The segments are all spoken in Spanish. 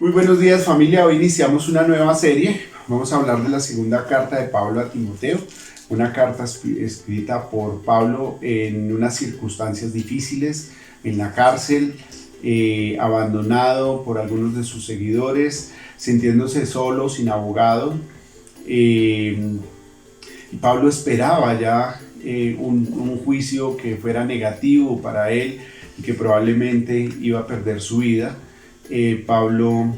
Muy buenos días, familia. Hoy iniciamos una nueva serie. Vamos a hablar de la segunda carta de Pablo a Timoteo, una carta escrita por Pablo en unas circunstancias difíciles, en la cárcel, abandonado por algunos de sus seguidores, sintiéndose solo, sin abogado. Y Pablo esperaba ya un juicio que fuera negativo para él y que probablemente iba a perder su vida. Pablo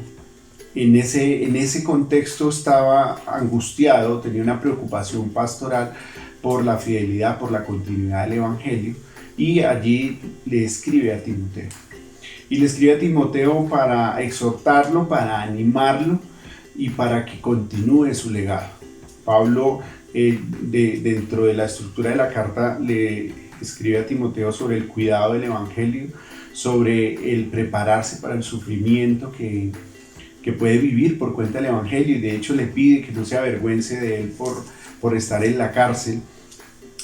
en ese contexto estaba angustiado, tenía una preocupación pastoral por la fidelidad, por la continuidad del Evangelio, y allí le escribe a Timoteo. Y le escribe a Timoteo para exhortarlo, para animarlo y para que continúe su legado. Pablo, dentro de la estructura de la carta, le escribe a Timoteo sobre el cuidado del Evangelio, sobre el prepararse para el sufrimiento que puede vivir por cuenta del Evangelio, y de hecho le pide que no se avergüence de él por estar en la cárcel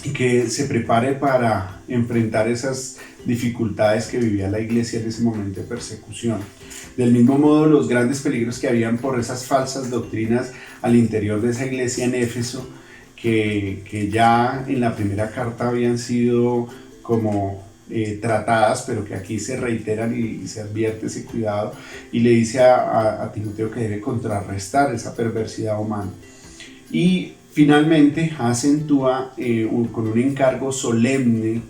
y que se prepare para enfrentar esas dificultades que vivía la iglesia en ese momento de persecución. Del mismo modo, los grandes peligros que habían por esas falsas doctrinas al interior de esa iglesia en Éfeso, que ya en la primera carta habían sido como tratadas, pero que aquí se reiteran y se advierte ese cuidado, y le dice a Timoteo que debe contrarrestar esa perversidad humana. Y finalmente acentúa con un encargo solemne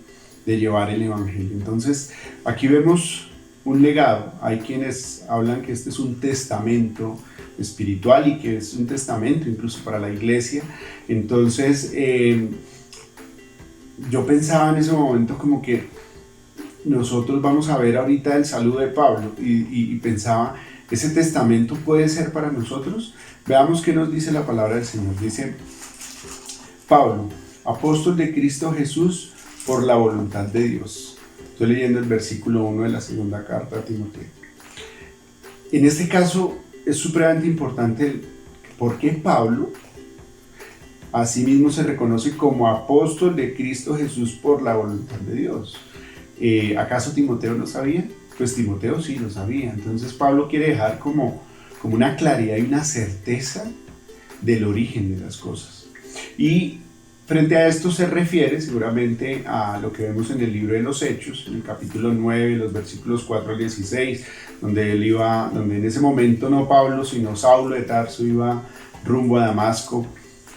de llevar el Evangelio. Entonces aquí vemos un legado. Hay quienes hablan que este es un testamento espiritual y que es un testamento incluso para la iglesia. Entonces yo pensaba en ese momento como que nosotros vamos a ver ahorita el saludo de Pablo y pensaba, ¿ese testamento puede ser para nosotros? Veamos qué nos dice la palabra del Señor. Dice: Pablo, apóstol de Cristo Jesús por la voluntad de Dios. Estoy leyendo el versículo 1 de la segunda carta a Timoteo. En este caso es supremamente importante porque Pablo asimismo se reconoce como apóstol de Cristo Jesús por la voluntad de Dios. ¿Acaso Timoteo lo sabía? Pues Timoteo sí lo sabía. Entonces Pablo quiere dejar como una claridad y una certeza del origen de las cosas. Y frente a esto se refiere seguramente a lo que vemos en el libro de los Hechos, en el capítulo 9, los versículos 4 al 16, donde en ese momento no Pablo, sino Saulo de Tarso iba rumbo a Damasco,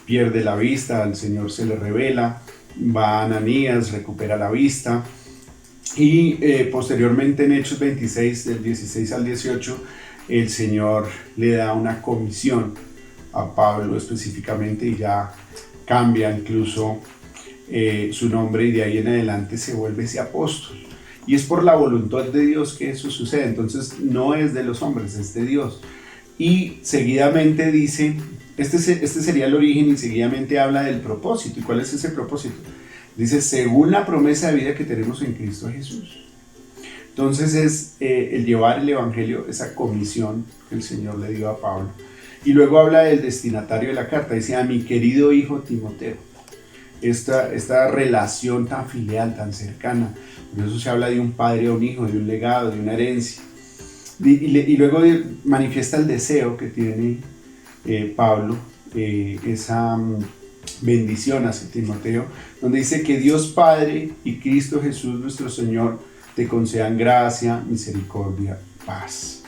pierde la vista, al Señor se le revela, va a Ananías, recupera la vista, y posteriormente en Hechos 26, del 16 al 18, el Señor le da una comisión a Pablo específicamente y ya cambia incluso su nombre, y de ahí en adelante se vuelve ese apóstol. Y es por la voluntad de Dios que eso sucede. Entonces no es de los hombres, es de Dios. Y seguidamente dice, este sería el origen, y seguidamente habla del propósito. ¿Y cuál es ese propósito? Dice, según la promesa de vida que tenemos en Cristo Jesús. Entonces es el llevar el Evangelio, esa comisión que el Señor le dio a Pablo. Y luego habla del destinatario de la carta. Dice: a mi querido hijo Timoteo. Esta relación tan filial, tan cercana. Por eso se habla de un padre a un hijo, de un legado, de una herencia. Y luego manifiesta el deseo que tiene Pablo, esa bendición hacia Timoteo, donde dice que Dios Padre y Cristo Jesús nuestro Señor te concedan gracia, misericordia, paz.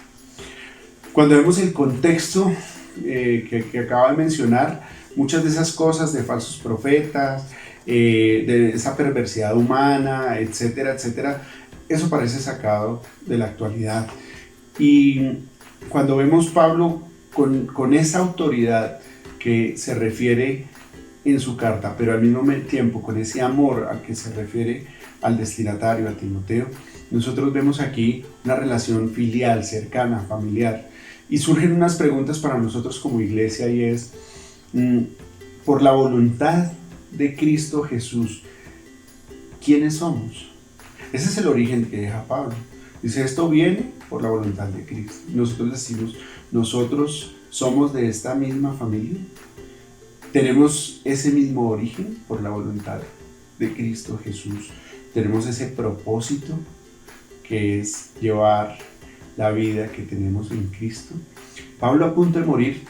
Cuando vemos el contexto que acaba de mencionar, muchas de esas cosas de falsos profetas, de esa perversidad humana, etcétera, etcétera, eso parece sacado de la actualidad. Y cuando vemos Pablo con esa autoridad que se refiere en su carta, pero al mismo tiempo con ese amor al que se refiere al destinatario, a Timoteo, nosotros vemos aquí una relación filial, cercana, familiar. Y surgen unas preguntas para nosotros como iglesia, y es, por la voluntad de Cristo Jesús, ¿quiénes somos? Ese es el origen que deja Pablo. Dice, esto viene por la voluntad de Cristo. Nosotros decimos, nosotros somos de esta misma familia. Tenemos ese mismo origen por la voluntad de Cristo Jesús. Tenemos ese propósito que es llevar la vida que tenemos en Cristo. Pablo, a punto de morir,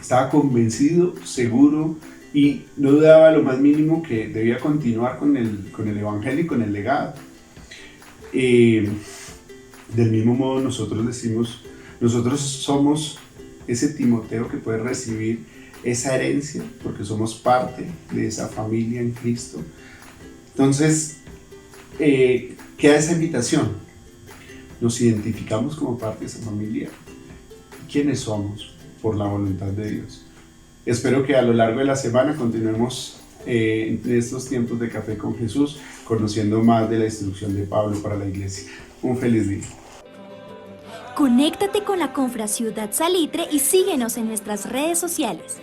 estaba convencido, seguro, y no dudaba lo más mínimo que debía continuar con el Evangelio y con el legado. Del mismo modo nosotros decimos, nosotros somos ese Timoteo que puede recibir esa herencia porque somos parte de esa familia en Cristo. Entonces, queda esa invitación. Nos identificamos como parte de esa familia. ¿Quiénes somos por la voluntad de Dios? Espero que a lo largo de la semana continuemos en estos tiempos de Café con Jesús, conociendo más de la instrucción de Pablo para la iglesia. Un feliz día. Conéctate con la Confraciudad Salitre y síguenos en nuestras redes sociales.